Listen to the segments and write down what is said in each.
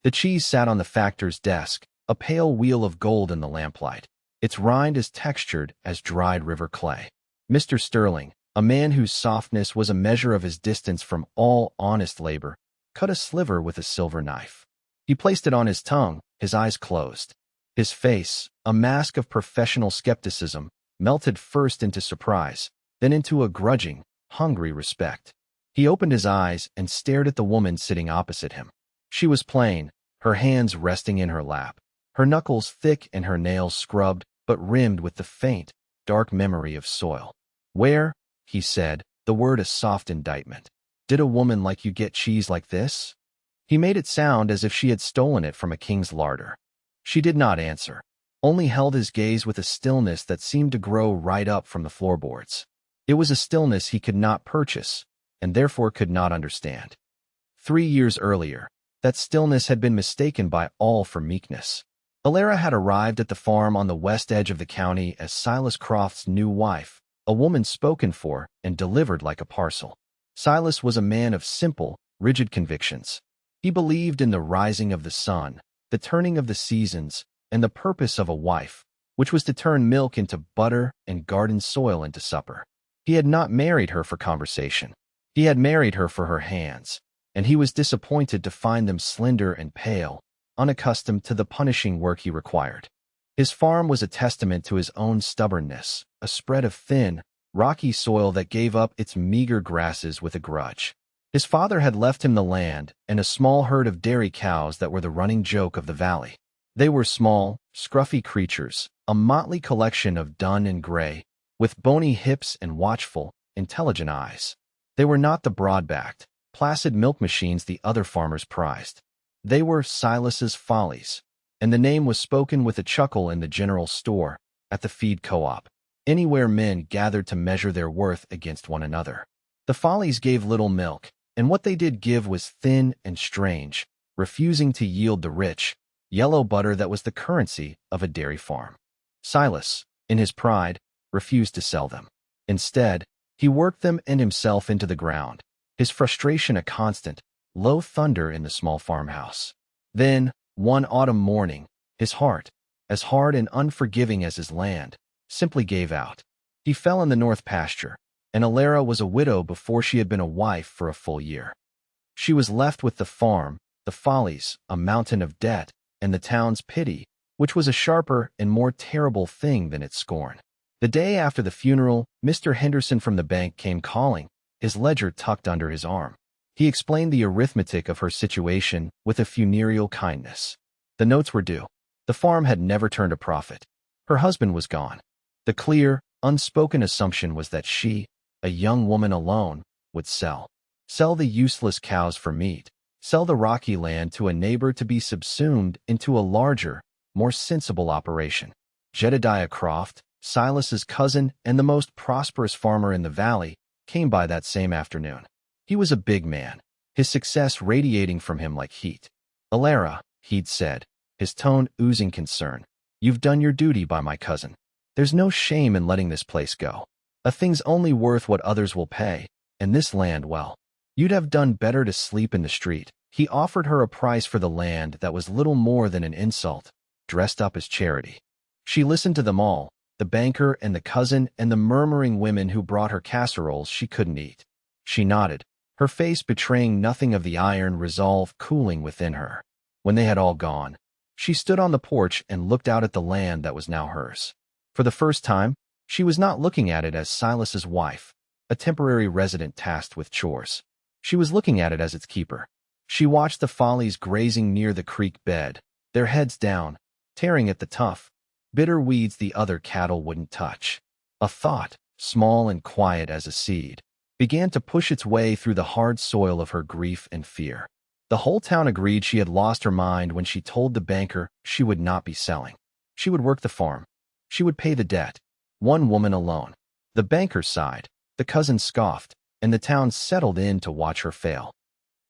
The cheese sat on the factor's desk, a pale wheel of gold in the lamplight, its rind as textured as dried river clay. Mr. Sterling, a man whose softness was a measure of his distance from all honest labor, cut a sliver with a silver knife. He placed it on his tongue, his eyes closed. His face, a mask of professional skepticism, melted first into surprise, then into a grudging, hungry respect. He opened his eyes and stared at the woman sitting opposite him. She was plain, her hands resting in her lap, her knuckles thick and her nails scrubbed but rimmed with the faint, dark memory of soil. "Where," he said, the word a soft indictment, "did a woman like you get cheese like this?" He made it sound as if she had stolen it from a king's larder. She did not answer, only held his gaze with a stillness that seemed to grow right up from the floorboards. It was a stillness he could not purchase, and therefore could not understand. 3 years earlier, that stillness had been mistaken by all for meekness. Alara had arrived at the farm on the west edge of the county as Silas Croft's new wife, a woman spoken for and delivered like a parcel. Silas was a man of simple, rigid convictions. He believed in the rising of the sun, the turning of the seasons, and the purpose of a wife, which was to turn milk into butter and garden soil into supper. He had not married her for conversation. He had married her for her hands, and he was disappointed to find them slender and pale, unaccustomed to the punishing work he required. His farm was a testament to his own stubbornness, a spread of thin, rocky soil that gave up its meager grasses with a grudge. His father had left him the land and a small herd of dairy cows that were the running joke of the valley. They were small, scruffy creatures, a motley collection of dun and gray, with bony hips and watchful, intelligent eyes. They were not the broad-backed, placid milk machines the other farmers prized. They were Silas's Follies, and the name was spoken with a chuckle in the general store, at the feed co-op, anywhere men gathered to measure their worth against one another. The Follies gave little milk, and what they did give was thin and strange, refusing to yield the rich, yellow butter that was the currency of a dairy farm. Silas, in his pride, refused to sell them. Instead, he worked them and himself into the ground, his frustration a constant, low thunder in the small farmhouse. Then, one autumn morning, his heart, as hard and unforgiving as his land, simply gave out. He fell in the north pasture, and Alara was a widow before she had been a wife for a full year. She was left with the farm, the Follies, a mountain of debt, and the town's pity, which was a sharper and more terrible thing than its scorn. The day after the funeral, Mr. Henderson from the bank came calling, his ledger tucked under his arm. He explained the arithmetic of her situation with a funereal kindness. The notes were due. The farm had never turned a profit. Her husband was gone. The clear, unspoken assumption was that she, a young woman alone, would sell. Sell the useless cows for meat. Sell the rocky land to a neighbor to be subsumed into a larger, more sensible operation. Jedediah Croft, Silas's cousin and the most prosperous farmer in the valley, came by that same afternoon. He was a big man, his success radiating from him like heat. "Alara," he'd said, his tone oozing concern, "you've done your duty by my cousin. There's no shame in letting this place go. A thing's only worth what others will pay, and this land, well, you'd have done better to sleep in the street." He offered her a price for the land that was little more than an insult, dressed up as charity. She listened to them all, the banker and the cousin and the murmuring women who brought her casseroles she couldn't eat. She nodded, her face betraying nothing of the iron resolve cooling within her. When they had all gone, she stood on the porch and looked out at the land that was now hers. For the first time, she was not looking at it as Silas's wife, a temporary resident tasked with chores. She was looking at it as its keeper. She watched the Follies grazing near the creek bed, their heads down, tearing at the tough, bitter weeds the other cattle wouldn't touch. A thought, small and quiet as a seed, began to push its way through the hard soil of her grief and fear. The whole town agreed she had lost her mind when she told the banker she would not be selling. She would work the farm. She would pay the debt. One woman alone. The banker sighed, the cousin scoffed, and the town settled in to watch her fail.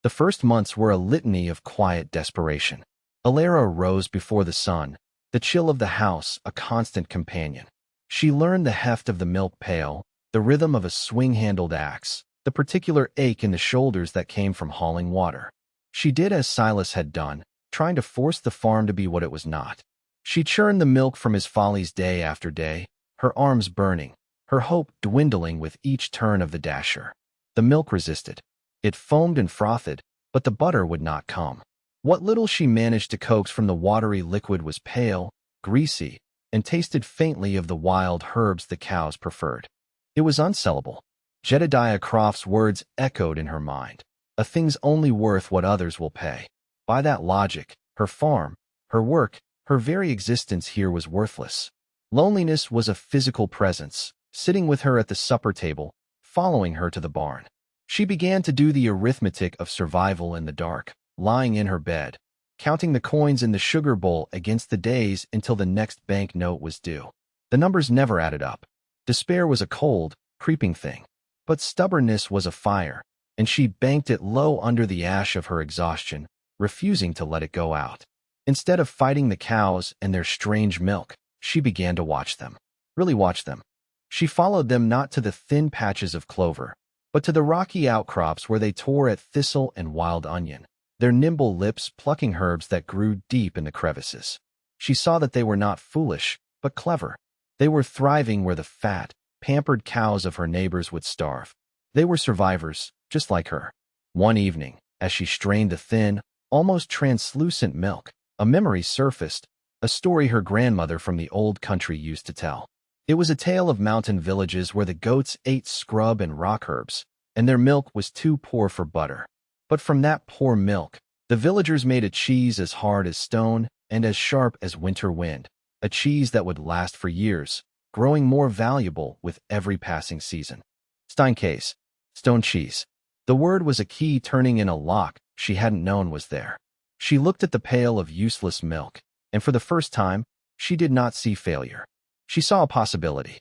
The first months were a litany of quiet desperation. Alara rose before the sun, the chill of the house a constant companion. She learned the heft of the milk pail, the rhythm of a swing-handled axe, the particular ache in the shoulders that came from hauling water. She did as Silas had done, trying to force the farm to be what it was not. She churned the milk from his follies day after day, her arms burning, her hope dwindling with each turn of the dasher. The milk resisted. It foamed and frothed, but the butter would not come. What little she managed to coax from the watery liquid was pale, greasy, and tasted faintly of the wild herbs the cows preferred. It was unsellable. Jedediah Croft's words echoed in her mind. A thing's only worth what others will pay. By that logic, her farm, her work, her very existence here was worthless. Loneliness was a physical presence, sitting with her at the supper table, following her to the barn. She began to do the arithmetic of survival in the dark, lying in her bed, counting the coins in the sugar bowl against the days until the next bank note was due. The numbers never added up. Despair was a cold, creeping thing. But stubbornness was a fire, and she banked it low under the ash of her exhaustion, refusing to let it go out. Instead of fighting the cows and their strange milk, she began to watch them. Really watch them. She followed them not to the thin patches of clover, but to the rocky outcrops where they tore at thistle and wild onion, their nimble lips plucking herbs that grew deep in the crevices. She saw that they were not foolish, but clever. They were thriving where the fat, pampered cows of her neighbors would starve. They were survivors, just like her. One evening, as she strained the thin, almost translucent milk, a memory surfaced, a story her grandmother from the old country used to tell. It was a tale of mountain villages where the goats ate scrub and rock herbs, and their milk was too poor for butter. But from that poor milk, the villagers made a cheese as hard as stone and as sharp as winter wind, a cheese that would last for years, growing more valuable with every passing season. Steincase, stone cheese. The word was a key turning in a lock she hadn't known was there. She looked at the pail of useless milk, and for the first time, she did not see failure. She saw a possibility.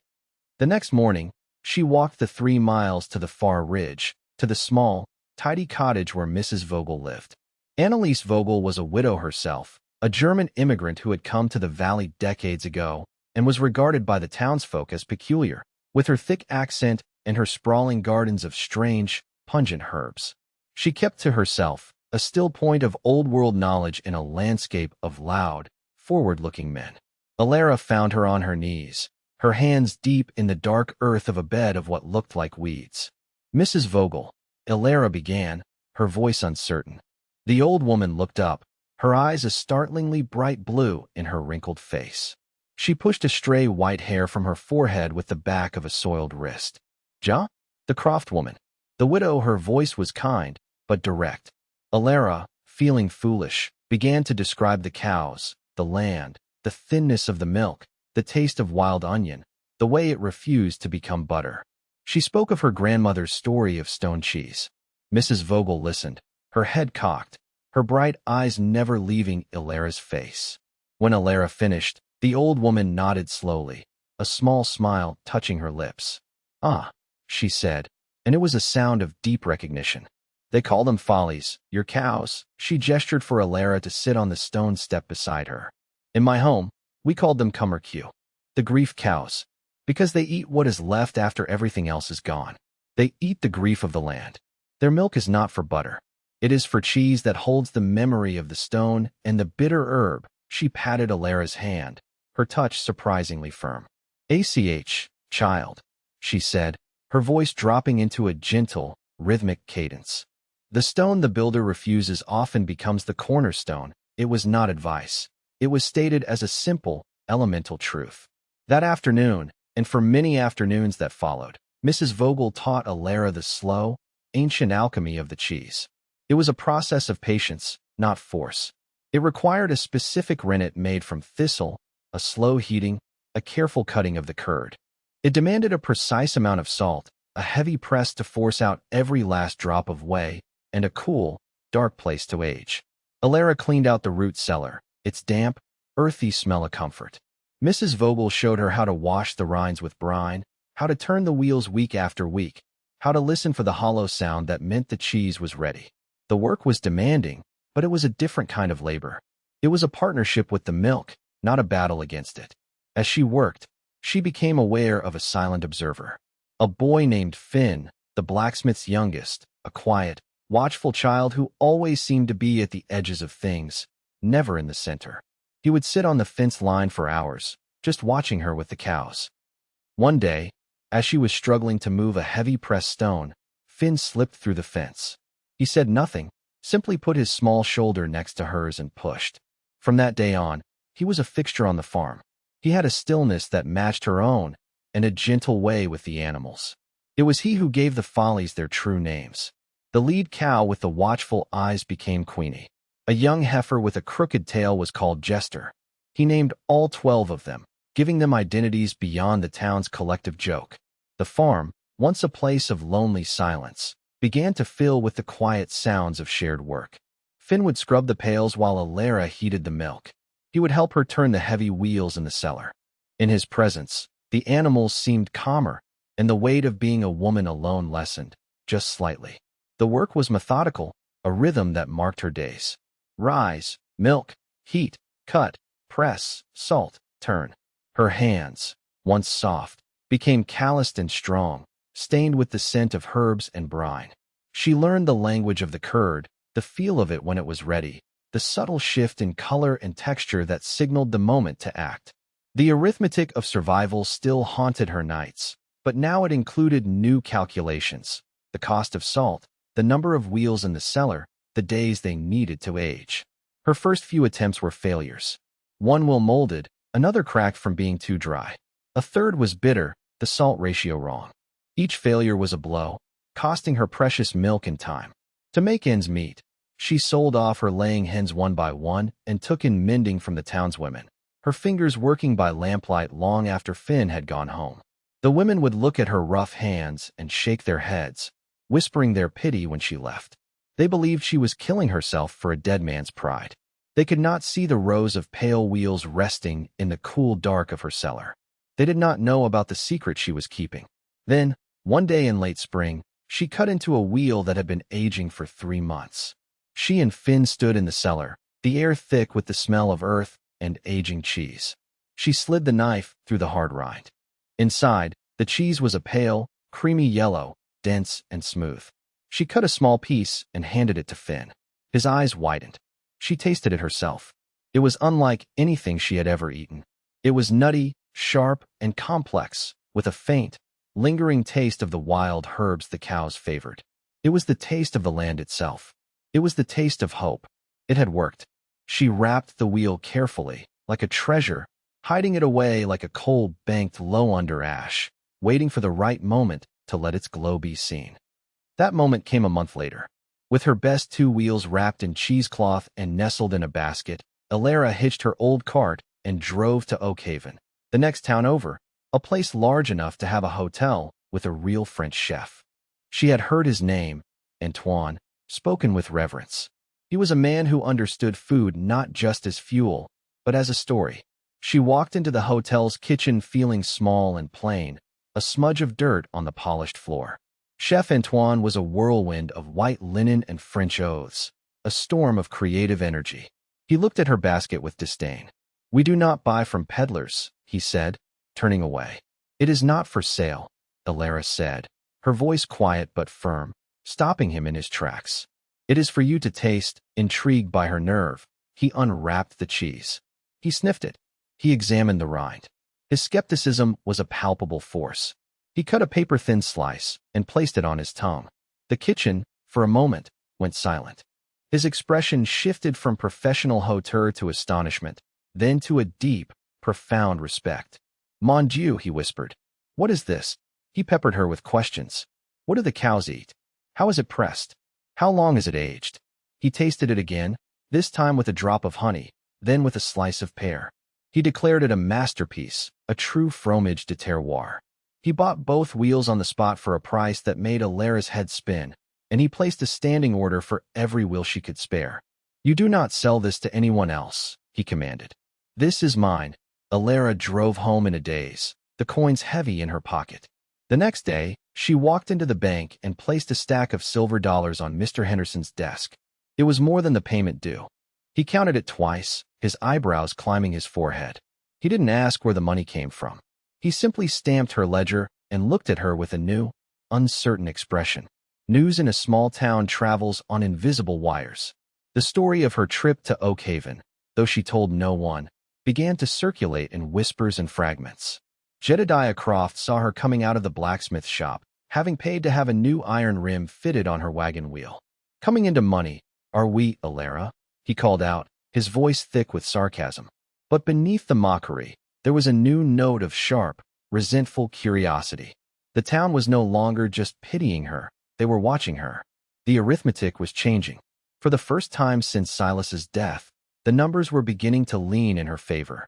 The next morning, she walked the 3 miles to the far ridge, to the small, tidy cottage where Mrs. Vogel lived. Anneliese Vogel was a widow herself, a German immigrant who had come to the valley decades ago and was regarded by the townsfolk as peculiar, with her thick accent and her sprawling gardens of strange, pungent herbs. She kept to herself, a still point of old-world knowledge in a landscape of loud, forward-looking men. Alara found her on her knees, her hands deep in the dark earth of a bed of what looked like weeds. Mrs. Vogel, Alara began, her voice uncertain. The old woman looked up, her eyes a startlingly bright blue in her wrinkled face. She pushed a stray white hair from her forehead with the back of a soiled wrist. Ja? The Croft woman. The widow, her voice was kind, but direct. Alara, feeling foolish, began to describe the cows, the land, the thinness of the milk, the taste of wild onion, the way it refused to become butter. She spoke of her grandmother's story of stone cheese. Mrs. Vogel listened, her head cocked, her bright eyes never leaving Alara's face. When Alara finished, the old woman nodded slowly, a small smile touching her lips. Ah, she said, and it was a sound of deep recognition. They call them follies, your cows. She gestured for Alara to sit on the stone step beside her. In my home, we called them Cummercue, the grief cows, because they eat what is left after everything else is gone. They eat the grief of the land. Their milk is not for butter. It is for cheese that holds the memory of the stone and the bitter herb. She patted Alara's hand, her touch surprisingly firm. "ACH, child," she said, her voice dropping into a gentle, rhythmic cadence. The stone the builder refuses often becomes the cornerstone. It was not advice. It was stated as a simple, elemental truth. That afternoon, and for many afternoons that followed, Mrs. Vogel taught Alara the slow, ancient alchemy of the cheese. It was a process of patience, not force. It required a specific rennet made from thistle, a slow heating, a careful cutting of the curd. It demanded a precise amount of salt, a heavy press to force out every last drop of whey, and a cool, dark place to age. Alara cleaned out the root cellar, its damp, earthy smell a comfort. Mrs. Vogel showed her how to wash the rinds with brine, how to turn the wheels week after week, how to listen for the hollow sound that meant the cheese was ready. The work was demanding, but it was a different kind of labor. It was a partnership with the milk, not a battle against it. As she worked, she became aware of a silent observer. A boy named Finn, the blacksmith's youngest, a quiet, watchful child who always seemed to be at the edges of things, never in the center. He would sit on the fence line for hours, just watching her with the cows. One day, as she was struggling to move a heavy pressed stone, Finn slipped through the fence. He said nothing, simply put his small shoulder next to hers and pushed. From that day on, he was a fixture on the farm. He had a stillness that matched her own, and a gentle way with the animals. It was he who gave the Follies their true names. The lead cow with the watchful eyes became Queenie. A young heifer with a crooked tail was called Jester. He named all 12 of them, giving them identities beyond the town's collective joke. The farm, once a place of lonely silence, began to fill with the quiet sounds of shared work. Finn would scrub the pails while Alara heated the milk. He would help her turn the heavy wheels in the cellar. In his presence, the animals seemed calmer, and the weight of being a woman alone lessened, just slightly. The work was methodical, a rhythm that marked her days. Rise, milk, heat, cut, press, salt, turn. Her hands, once soft, became calloused and strong, stained with the scent of herbs and brine. She learned the language of the curd, the feel of it when it was ready, the subtle shift in color and texture that signaled the moment to act. The arithmetic of survival still haunted her nights, but now it included new calculations: the cost of salt, the number of wheels in the cellar, the days they needed to age. Her first few attempts were failures. One wheel molded, another cracked from being too dry. A third was bitter, the salt ratio wrong. Each failure was a blow, costing her precious milk and time. To make ends meet, she sold off her laying hens one by one and took in mending from the townswomen, her fingers working by lamplight long after Finn had gone home. The women would look at her rough hands and shake their heads, whispering their pity when she left. They believed she was killing herself for a dead man's pride. They could not see the rows of pale wheels resting in the cool dark of her cellar. They did not know about the secret she was keeping. Then, one day in late spring, she cut into a wheel that had been aging for 3 months. She and Finn stood in the cellar, the air thick with the smell of earth and aging cheese. She slid the knife through the hard rind. Inside, the cheese was a pale, creamy yellow, dense and smooth. She cut a small piece and handed it to Finn. His eyes widened. She tasted it herself. It was unlike anything she had ever eaten. It was nutty, sharp, and complex, with a faint, lingering taste of the wild herbs the cows favored. It was the taste of the land itself. It was the taste of hope. It had worked. She wrapped the wheel carefully, like a treasure, hiding it away like a coal banked low under ash, waiting for the right moment to let its glow be seen. That moment came a month later. With her best 2 wheels wrapped in cheesecloth and nestled in a basket, Alara hitched her old cart and drove to Oakhaven, the next town over, a place large enough to have a hotel with a real French chef. She had heard his name, Antoine, spoken with reverence. He was a man who understood food not just as fuel, but as a story. She walked into the hotel's kitchen feeling small and plain, a smudge of dirt on the polished floor. Chef Antoine was a whirlwind of white linen and French oaths, a storm of creative energy. He looked at her basket with disdain. "We do not buy from peddlers," he said, turning away. "It is not for sale," Alara said, her voice quiet but firm, stopping him in his tracks. "It is for you to taste." Intrigued by her nerve, he unwrapped the cheese. He sniffed it. He examined the rind. His skepticism was a palpable force. He cut a paper-thin slice and placed it on his tongue. The kitchen, for a moment, went silent. His expression shifted from professional hauteur to astonishment, then to a deep, profound respect. "Mon Dieu," he whispered. "What is this?" He peppered her with questions. "What do the cows eat? How is it pressed? How long is it aged?" He tasted it again, this time with a drop of honey, then with a slice of pear. He declared it a masterpiece, a true fromage de terroir. He bought both wheels on the spot for a price that made Alara's head spin, and he placed a standing order for every wheel she could spare. "You do not sell this to anyone else," he commanded. "This is mine." Alara drove home in a daze, the coins heavy in her pocket. The next day, she walked into the bank and placed a stack of silver dollars on Mr. Henderson's desk. It was more than the payment due. He counted it twice, his eyebrows climbing his forehead. He didn't ask where the money came from. He simply stamped her ledger and looked at her with a new, uncertain expression. News in a small town travels on invisible wires. The story of her trip to Oakhaven, though she told no one, began to circulate in whispers and fragments. Jedediah Croft saw her coming out of the blacksmith shop, having paid to have a new iron rim fitted on her wagon wheel. "Coming into money, are we, Alara?" he called out, his voice thick with sarcasm. But beneath the mockery, there was a new note of sharp, resentful curiosity. The town was no longer just pitying her, they were watching her. The arithmetic was changing. For the first time since Silas's death, the numbers were beginning to lean in her favor.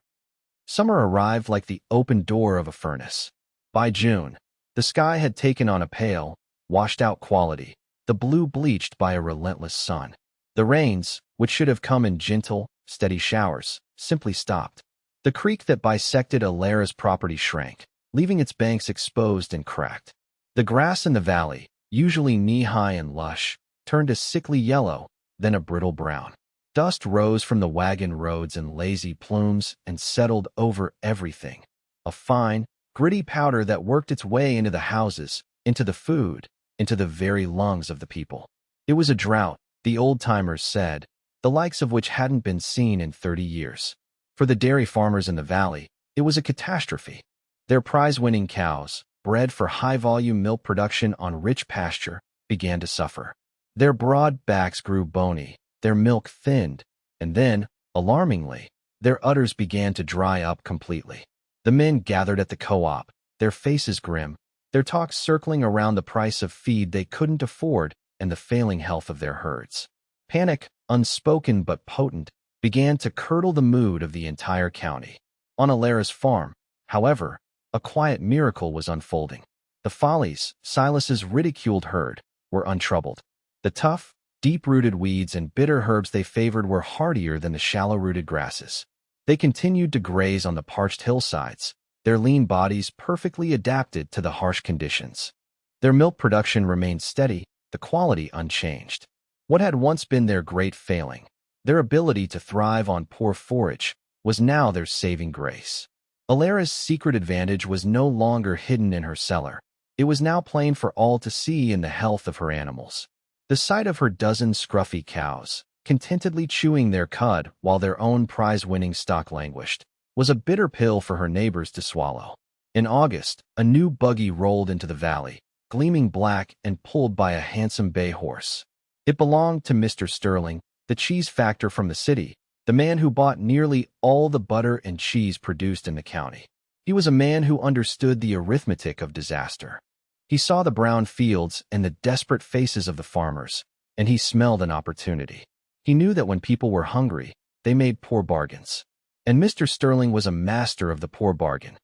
Summer arrived like the open door of a furnace. By June, the sky had taken on a pale, washed-out quality, the blue bleached by a relentless sun. The rains, which should have come in gentle, steady showers, simply stopped. The creek that bisected Alara's property shrank, leaving its banks exposed and cracked. The grass in the valley, usually knee-high and lush, turned a sickly yellow, then a brittle brown. Dust rose from the wagon roads in lazy plumes and settled over everything. A fine, gritty powder that worked its way into the houses, into the food, into the very lungs of the people. It was a drought, the old-timers said, the likes of which hadn't been seen in 30 years. For the dairy farmers in the valley, it was a catastrophe. Their prize-winning cows, bred for high-volume milk production on rich pasture, began to suffer. Their broad backs grew bony, their milk thinned, and then, alarmingly, their udders began to dry up completely. The men gathered at the co-op, their faces grim, their talk circling around the price of feed they couldn't afford and the failing health of their herds. Panic, unspoken but potent, began to curdle the mood of the entire county. On Alara's farm, however, a quiet miracle was unfolding. The Follies, Silas's ridiculed herd, were untroubled. The tough, deep-rooted weeds and bitter herbs they favored were hardier than the shallow-rooted grasses. They continued to graze on the parched hillsides, their lean bodies perfectly adapted to the harsh conditions. Their milk production remained steady, the quality unchanged. What had once been their great failing, their ability to thrive on poor forage, was now their saving grace. Alara's secret advantage was no longer hidden in her cellar. It was now plain for all to see in the health of her animals. The sight of her dozen scruffy cows, contentedly chewing their cud while their own prize-winning stock languished, was a bitter pill for her neighbors to swallow. In August, a new buggy rolled into the valley, gleaming black and pulled by a handsome bay horse. It belonged to Mr. Sterling, the cheese factor from the city, the man who bought nearly all the butter and cheese produced in the county. He was a man who understood the arithmetic of disaster. He saw the brown fields and the desperate faces of the farmers, and he smelled an opportunity. He knew that when people were hungry, they made poor bargains. And Mr. Sterling was a master of the poor bargain.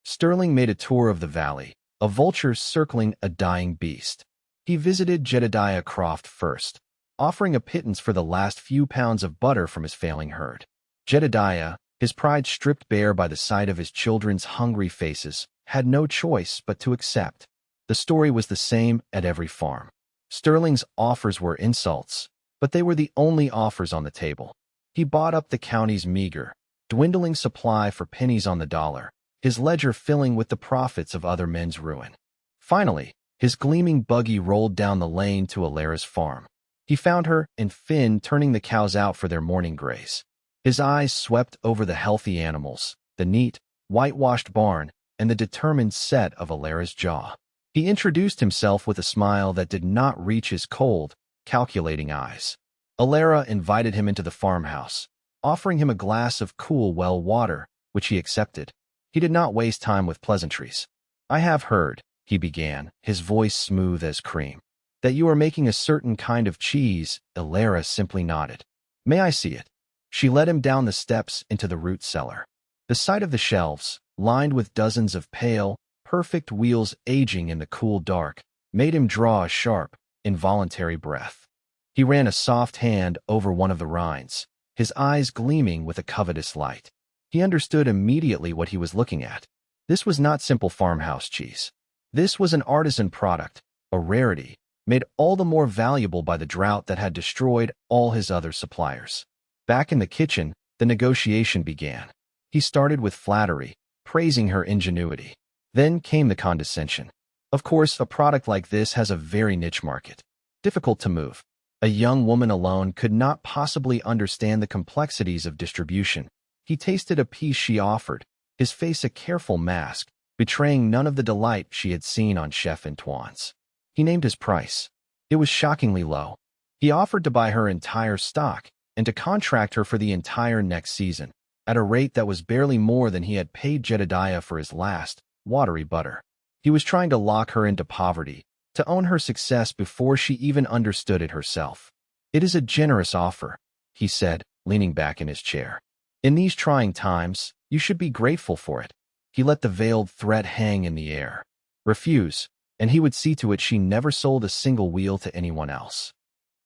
Sterling made a tour of the valley, a vulture circling a dying beast. He visited Jedediah Croft first, offering a pittance for the last few pounds of butter from his failing herd. Jedediah, his pride stripped bare by the sight of his children's hungry faces, had no choice but to accept. The story was the same at every farm. Sterling's offers were insults, but they were the only offers on the table. He bought up the county's meager, dwindling supply for pennies on the dollar, his ledger filling with the profits of other men's ruin. Finally, his gleaming buggy rolled down the lane to Alara's farm. He found her and Finn turning the cows out for their morning graze. His eyes swept over the healthy animals, the neat, whitewashed barn, and the determined set of Alara's jaw. He introduced himself with a smile that did not reach his cold, calculating eyes. Alara invited him into the farmhouse, offering him a glass of cool well water, which he accepted. He did not waste time with pleasantries. "I have heard," he began, his voice smooth as cream, "that you are making a certain kind of cheese." Alara simply nodded. "May I see it?" She led him down the steps into the root cellar. The sight of the shelves, lined with dozens of pale, perfect wheels aging in the cool dark, made him draw a sharp, involuntary breath. He ran a soft hand over one of the rinds, his eyes gleaming with a covetous light. He understood immediately what he was looking at. This was not simple farmhouse cheese. This was an artisan product, a rarity, made all the more valuable by the drought that had destroyed all his other suppliers. Back in the kitchen, the negotiation began. He started with flattery, praising her ingenuity. Then came the condescension. Of course, a product like this has a very niche market. Difficult to move. A young woman alone could not possibly understand the complexities of distribution. He tasted a piece she offered, his face a careful mask, betraying none of the delight she had seen on Chef Antoine's. He named his price. It was shockingly low. He offered to buy her entire stock and to contract her for the entire next season, at a rate that was barely more than he had paid Jedediah for his last, watery butter. He was trying to lock her into poverty, to own her success before she even understood it herself. "It is a generous offer," he said, leaning back in his chair. "In these trying times, you should be grateful for it." He let the veiled threat hang in the air. Refuse, and he would see to it she never sold a single wheel to anyone else.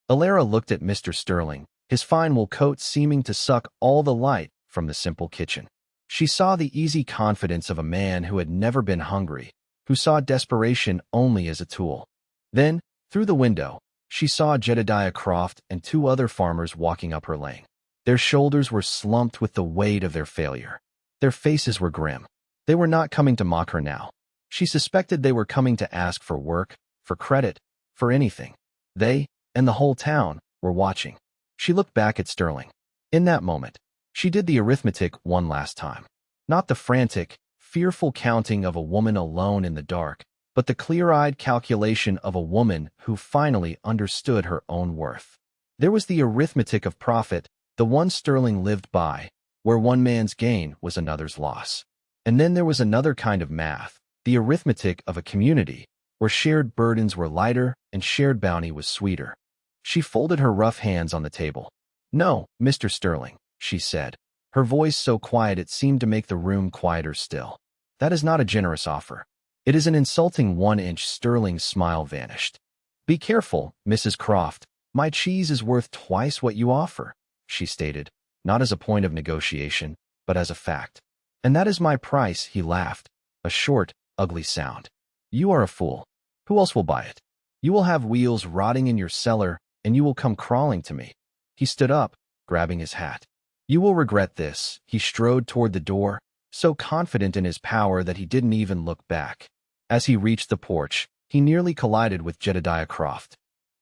Alara looked at Mr. Sterling, his fine wool coat seeming to suck all the light from the simple kitchen. She saw the easy confidence of a man who had never been hungry, who saw desperation only as a tool. Then, through the window, she saw Jedediah Croft and two other farmers walking up her lane. Their shoulders were slumped with the weight of their failure. Their faces were grim. They were not coming to mock her now. She suspected they were coming to ask for work, for credit, for anything. They, and the whole town, were watching. She looked back at Sterling. In that moment, she did the arithmetic one last time. Not the frantic, fearful counting of a woman alone in the dark, but the clear-eyed calculation of a woman who finally understood her own worth. There was the arithmetic of profit, the one Sterling lived by, where one man's gain was another's loss. And then there was another kind of math, the arithmetic of a community, where shared burdens were lighter and shared bounty was sweeter. She folded her rough hands on the table. "No, Mr. Sterling," she said, her voice so quiet it seemed to make the room quieter still. "That is not a generous offer. It is an insulting 1-inch." Sterling's smile vanished. "Be careful, Mrs. Croft. My cheese is worth twice what you offer," she stated, not as a point of negotiation, but as a fact. "And that is my price," he laughed, a short, ugly sound. "You are a fool. Who else will buy it? You will have wheels rotting in your cellar, and you will come crawling to me." He stood up, grabbing his hat. "You will regret this." He strode toward the door, so confident in his power that he didn't even look back. As he reached the porch, he nearly collided with Jedediah Croft.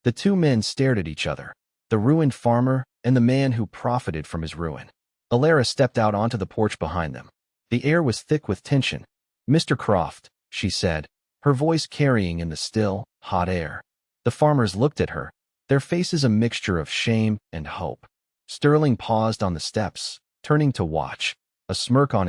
The two men stared at each other, the ruined farmer and the man who profited from his ruin. Alara stepped out onto the porch behind them. The air was thick with tension. "Mr. Croft," she said, her voice carrying in the still, hot air. The farmers looked at her, their faces a mixture of shame and hope. Sterling paused on the steps, turning to watch, a smirk on